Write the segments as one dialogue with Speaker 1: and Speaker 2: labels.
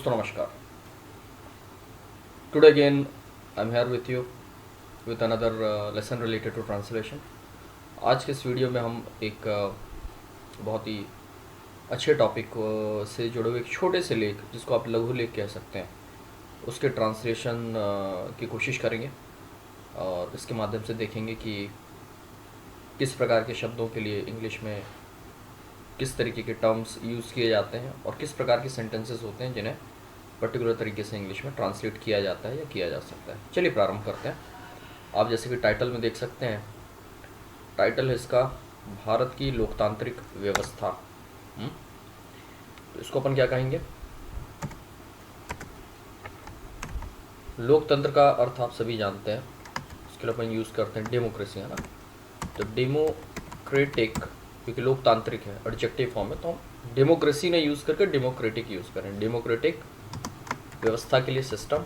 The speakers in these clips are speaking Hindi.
Speaker 1: दोस्तों नमस्कार। Today again I am here with you with another lesson related to translation. आज के इस वीडियो में हम एक बहुत ही अच्छे टॉपिक से जुड़े हुए एक छोटे से लेख, जिसको आप लघु लेख कह सकते हैं, उसके ट्रांसलेशन की कोशिश करेंगे और इसके माध्यम से देखेंगे कि किस प्रकार के शब्दों के लिए इंग्लिश में किस तरीके के टर्म्स यूज़ किए जाते हैं और किस प्रकार के सेंटेंसेस होते हैं जिन्हें पर्टिकुलर तरीके से इंग्लिश में ट्रांसलेट किया जाता है या किया जा सकता है। चलिए प्रारंभ करते हैं। आप जैसे कि टाइटल में देख सकते हैं, टाइटल है इसका भारत की लोकतांत्रिक व्यवस्था। तो इसको अपन क्या कहेंगे? लोकतंत्र का अर्थ आप सभी जानते हैं, इसके लिए अपन यूज़ करते हैं डेमोक्रेसी, है ना। तो डेमोक्रेटिक, क्योंकि लोकतांत्रिक है, एडजेक्टिव फॉर्म है, तो हम डेमोक्रेसी ने यूज़ करके डेमोक्रेटिक यूज़ करें। डेमोक्रेटिक व्यवस्था के लिए सिस्टम,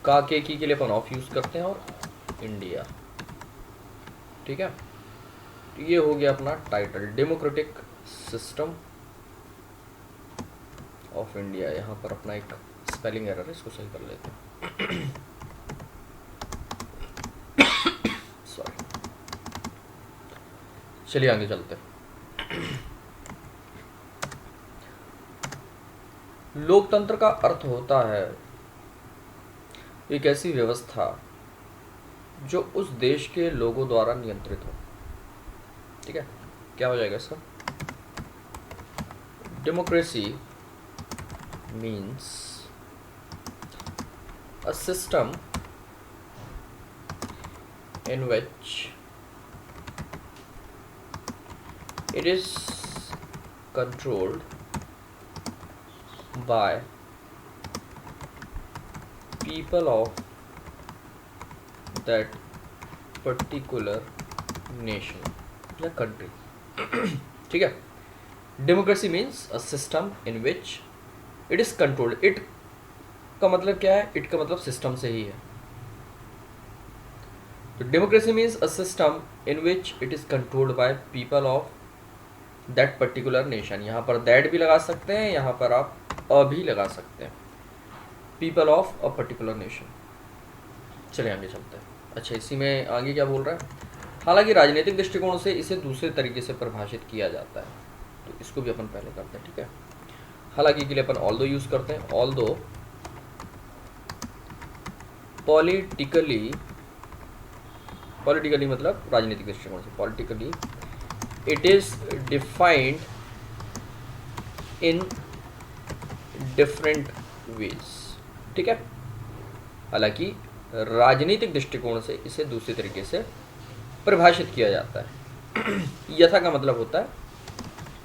Speaker 1: का के लिए अपन ऑफ यूज़ करते हैं, और इंडिया। ठीक है, तो ये हो गया अपना title, democratic system of India. यहाँ पर अपना एक स्पेलिंग एरर है, इसको सही कर लेते हैं। सॉरी, चलिए आगे चलते हैं। लोकतंत्र का अर्थ होता है एक ऐसी व्यवस्था जो उस देश के लोगों द्वारा नियंत्रित हो। ठीक है, क्या हो जाएगा इसका? Democracy means a system in which it is controlled by people of that particular nation या country। ठीक है, democracy means a system in which it is controlled. It का मतलब क्या है? इट का मतलब सिस्टम से ही है। तो democracy means a system in which it is controlled by people of that particular nation. यहाँ पर दैट भी लगा सकते हैं, यहाँ पर आप अ भी लगा सकते हैं। People of a particular nation. चलिए आगे चलते हैं। अच्छा, इसी में आगे क्या बोल रहा है? हालांकि राजनीतिक दृष्टिकोण से इसे दूसरे तरीके से परिभाषित किया जाता है, तो इसको भी अपन पहले करते हैं। ठीक है, हालांकि के लिए अपन ऑल्दो यूज करते हैं। ऑल्दो पॉलिटिकली मतलब राजनीतिक दृष्टिकोण से, politically it is defined in different veg. ठीक है, हालांकि राजनीतिक दृष्टिकोण से इसे दूसरे तरीके से परिभाषित किया जाता है। यथा का मतलब होता है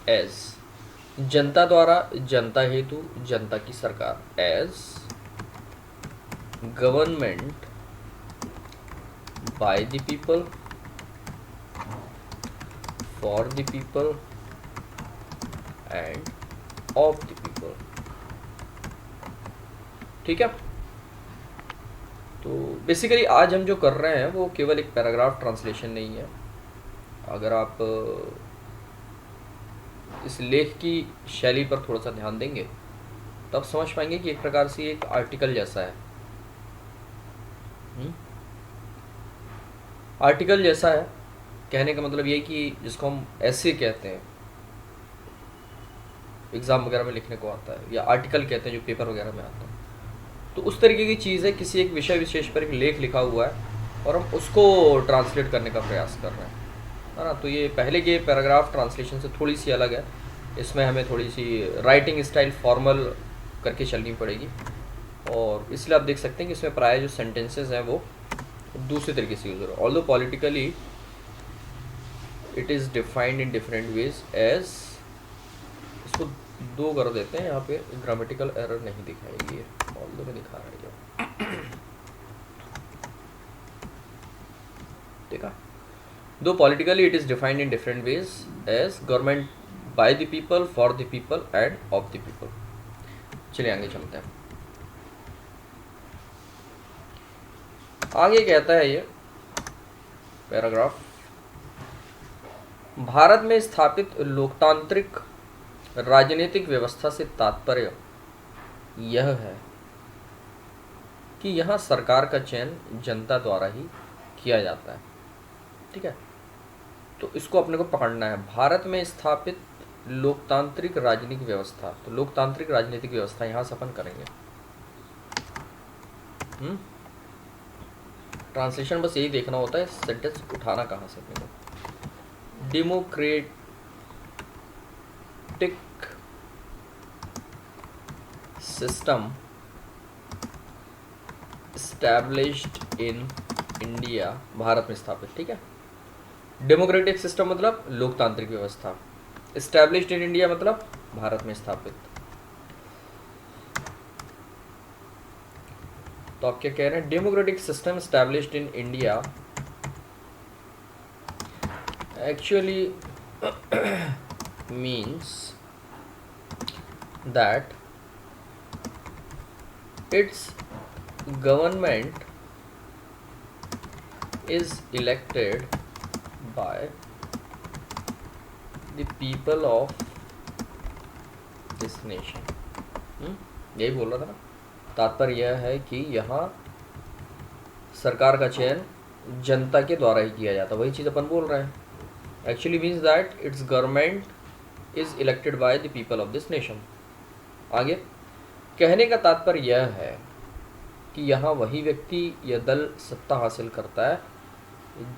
Speaker 1: एज, जनता द्वारा, जनता हेतु, जनता की सरकार। As government by the people, for the people and of the people। ठीक है, तो बेसिकली आज हम जो कर रहे हैं वो केवल एक पैराग्राफ ट्रांसलेशन नहीं है। अगर आप इस लेख की शैली पर थोड़ा सा ध्यान देंगे तो आप समझ पाएंगे कि एक प्रकार से एक आर्टिकल जैसा है। आर्टिकल जैसा है कहने का मतलब ये कि जिसको हम ऐसे कहते हैं, एग्ज़ाम वगैरह में लिखने को आता है, या आर्टिकल कहते हैं जो पेपर वगैरह में आता है। तो उस तरीके की चीज़ है, किसी एक विषय विशेष पर एक लेख लिखा हुआ है और हम उसको ट्रांसलेट करने का प्रयास कर रहे हैं, है ना। तो ये पहले के पैराग्राफ ट्रांसलेशन से थोड़ी सी अलग है। इसमें हमें थोड़ी सी राइटिंग स्टाइल फॉर्मल करके चलनी पड़ेगी, और इसलिए आप देख सकते हैं कि इसमें प्राय जो सेंटेंसेस हैं वो दूसरे तरीके से यूज हो रहा है। Although politically it is defined in different ways as, इसको दो कर देते हैं, यहाँ पे ग्रामेटिकल एरर नहीं दिखाएगी, ऑल्दो में दिखा रहा है। देखा, though politically it is defined in different ways as government by the people, for the people and of the people. चलिए आगे चलते हैं। आगे कहता है ये पैराग्राफ, भारत में स्थापित लोकतांत्रिक राजनीतिक व्यवस्था से तात्पर्य यह है कि यहाँ सरकार का चयन जनता द्वारा ही किया जाता है। ठीक है, तो इसको अपने को पकड़ना है। भारत में स्थापित लोकतांत्रिक राजनीतिक व्यवस्था, तो लोकतांत्रिक राजनीतिक व्यवस्था यहाँ से अपन करेंगे। ट्रांसलेशन बस यही देखना होता है, सेंटेंस उठाना कहाँ से अपने को। Democratic system established in India, Bharat में स्थापित। ठीक है, डेमोक्रेटिक सिस्टम मतलब लोकतांत्रिक व्यवस्था, एस्टैब्लिश्ड इन इंडिया मतलब भारत में स्थापित। तो आप क्या कह रहे हैं? Democratic system established in India actually means that its government is elected by the people of this nation। यही बोल रहा था ना। तात्पर्य यह है कि यहाँ सरकार का चयन जनता के द्वारा ही किया जाता है, वही चीज़ अपन बोल रहे हैं। Actually means that it's government is elected by the people of this nation. आगे कहने का तात्पर्य यह है कि यहाँ वही व्यक्ति या दल सत्ता हासिल करता है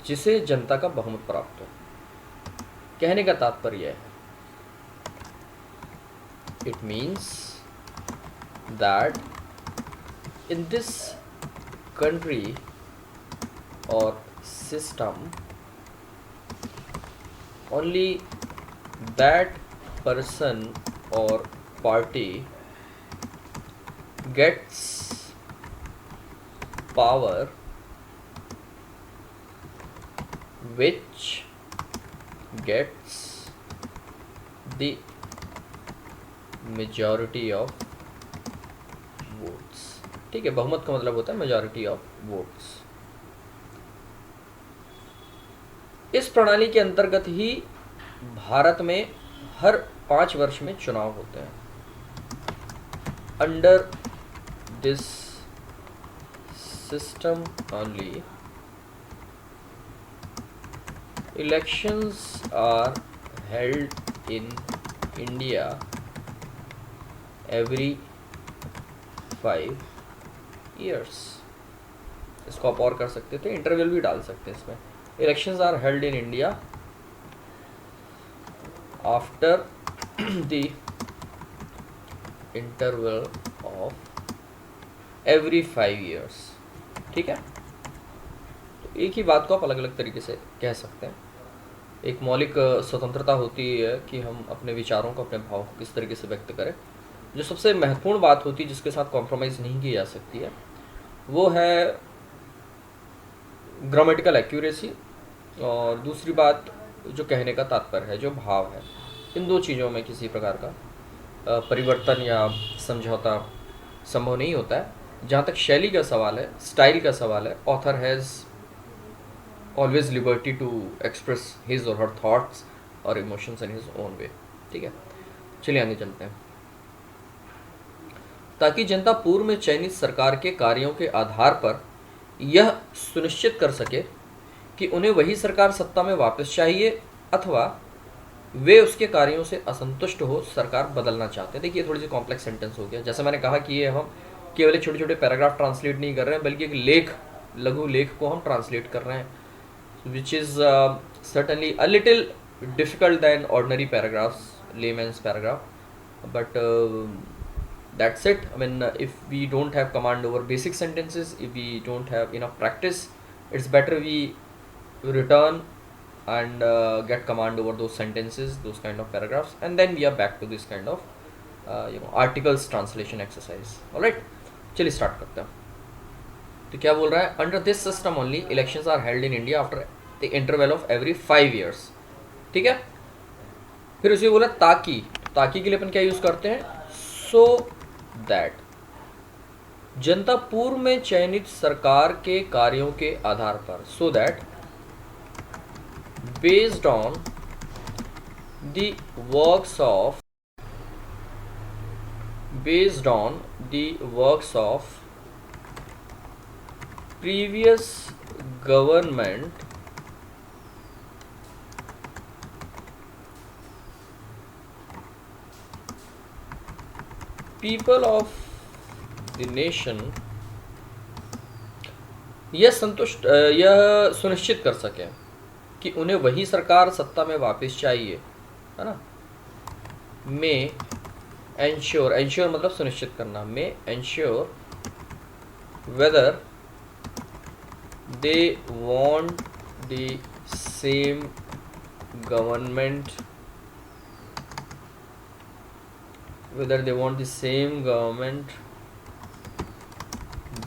Speaker 1: जिसे जनता का बहुमत प्राप्त हो। कहने का तात्पर्य यह है, it means that in this country or system only that person or party gets power which gets the majority of votes। ठीक है, बहुमत का मतलब होता है मेजॉरिटी ऑफ वोट्स। इस प्रणाली के अंतर्गत ही भारत में हर 5 वर्ष में चुनाव होते हैं। Under this system only elections are held in India every 5 years। इसको आप और कर सकते थे, इंटरवल भी डाल सकते हैं इसमें। Elections are held in India after the interval of every 5 years। ठीक है, तो एक ही बात को आप अलग अलग तरीके से कह सकते हैं। एक मौलिक स्वतंत्रता होती है कि हम अपने विचारों को, अपने भाव को किस तरीके से व्यक्त करें। जो सबसे महत्वपूर्ण बात होती है जिसके साथ कॉम्प्रोमाइज़ नहीं की जा सकती है वो है ग्रामेटिकल एक्यूरेसी, और दूसरी बात जो कहने का तात्पर्य है, जो भाव है। इन दो चीज़ों में किसी प्रकार का परिवर्तन या समझौता संभव नहीं होता है। जहाँ तक शैली का सवाल है, स्टाइल का सवाल है, author has always liberty to express his और हर थॉट्स और emotions in his own way. ठीक है, चलिए आगे चलते हैं। ताकि जनता पूर्व में चयनित सरकार के कार्यों के आधार पर यह सुनिश्चित कर सके कि उन्हें वही सरकार सत्ता में वापस चाहिए अथवा वे उसके कार्यों से असंतुष्ट हो सरकार बदलना चाहते हैं। देखिए, थोड़ी सी कॉम्प्लेक्स सेंटेंस हो गया। जैसे मैंने कहा कि ये हम केवल छोटे छोटे पैराग्राफ ट्रांसलेट नहीं कर रहे हैं, बल्कि एक लेख, लघु लेख को हम ट्रांसलेट कर रहे हैं, which is certainly a little difficult than ordinary paragraphs, layman's paragraph, but that's it। I mean, if we don't have command over basic sentences, if we don't have enough practice, it's better we return and get command over those sentences, those kind of paragraphs, and then we are back to this kind of articles translation exercise। all right, चलिए स्टार्ट करते हैं। तो क्या बोल रहा है? Under this system only elections are held in India after the interval of every 5 years। ठीक है, फिर उसे बोला ताकि। ताकि के लिए अपन क्या यूज करते हैं? सो दैट जनता पूर्व में चयनित सरकार के कार्यों के आधार पर, so that based on the works of based on the works of previous government people of the nation यह सुनिश्चित कर सकें कि उन्हें वही सरकार सत्ता में वापस चाहिए, है ना। में एंश्योर मतलब सुनिश्चित करना, में ensure whether they want the same government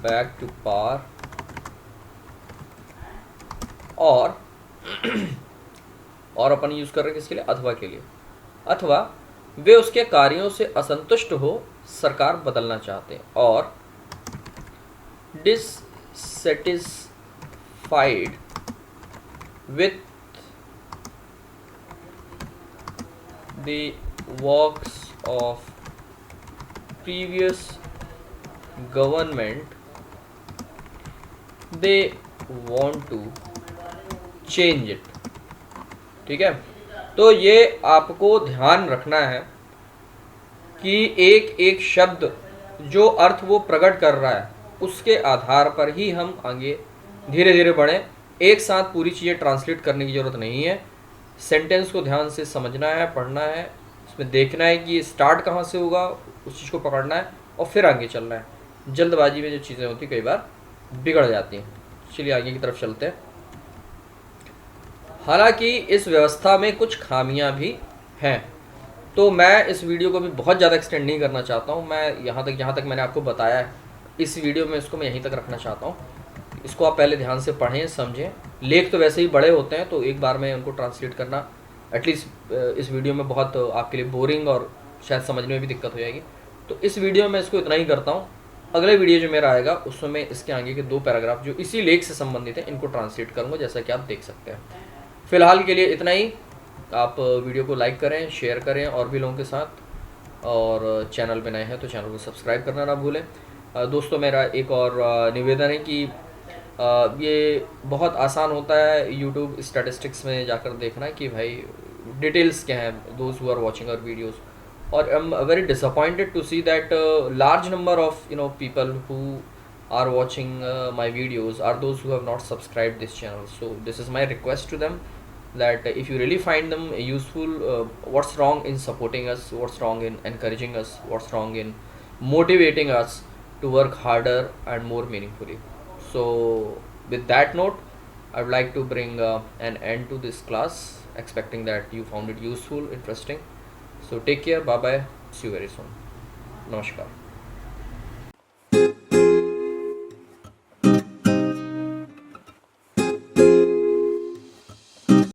Speaker 1: back to power, और अपन यूज कर रहे हैं किसके लिए, अथवा के लिए, अथवा वे उसके कार्यों से असंतुष्ट हो सरकार बदलना चाहते हैं, और dissatisfied with the works of previous government they want to change it. ठीक है, तो ये आपको ध्यान रखना है कि एक एक शब्द जो अर्थ वो प्रकट कर रहा है उसके आधार पर ही हम आगे धीरे धीरे बढ़ें। एक साथ पूरी चीज़ें ट्रांसलेट करने की ज़रूरत नहीं है। सेंटेंस को ध्यान से समझना है, पढ़ना है, उसमें देखना है कि स्टार्ट कहाँ से होगा, उस चीज़ को पकड़ना है और फिर आगे चलना है। जल्दबाजी में जो चीज़ें होती कई बार बिगड़ जाती हैं। चलिए आगे की तरफ चलते हैं। हालांकि इस व्यवस्था में कुछ खामियां भी हैं, तो मैं इस वीडियो को भी बहुत ज़्यादा एक्सटेंड नहीं करना चाहता हूं। मैं जहाँ तक मैंने आपको बताया है इस वीडियो में, इसको मैं यहीं तक रखना चाहता हूं। इसको आप पहले ध्यान से पढ़ें, समझें। लेख तो वैसे ही बड़े होते हैं, तो एक बार में उनको ट्रांसलेट करना एटलीस्ट इस वीडियो में बहुत आपके लिए बोरिंग और शायद समझने में भी दिक्कत हो जाएगी। तो इस वीडियो में इसको इतना ही करता हूँ। अगले वीडियो जो मेरा आएगा उसमें मैं इसके आगे के 2 पैराग्राफ जो इसी लेख से संबंधित है इनको ट्रांसलेट करूँगा, जैसा कि आप देख सकते हैं। फिलहाल के लिए इतना ही। आप वीडियो को लाइक करें, शेयर करें और भी लोगों के साथ, और चैनल पे नए हैं तो चैनल को सब्सक्राइब करना ना भूलें। दोस्तों, मेरा एक और निवेदन है कि ये बहुत आसान होता है यूट्यूब स्टैटिस्टिक्स में जाकर देखना कि भाई डिटेल्स क्या हैं, those who are watching our videos, और I am very disappointed to see that large number of people who are watching my videos are those who have not subscribed this channel. So this is my request to them, that if you really find them useful, what's wrong in supporting us, what's wrong in encouraging us, what's wrong in motivating us to work harder and more meaningfully. So with that note, I would like to bring an end to this class, expecting that you found it useful, interesting. So take care, bye bye, see you very soon. Namaskar.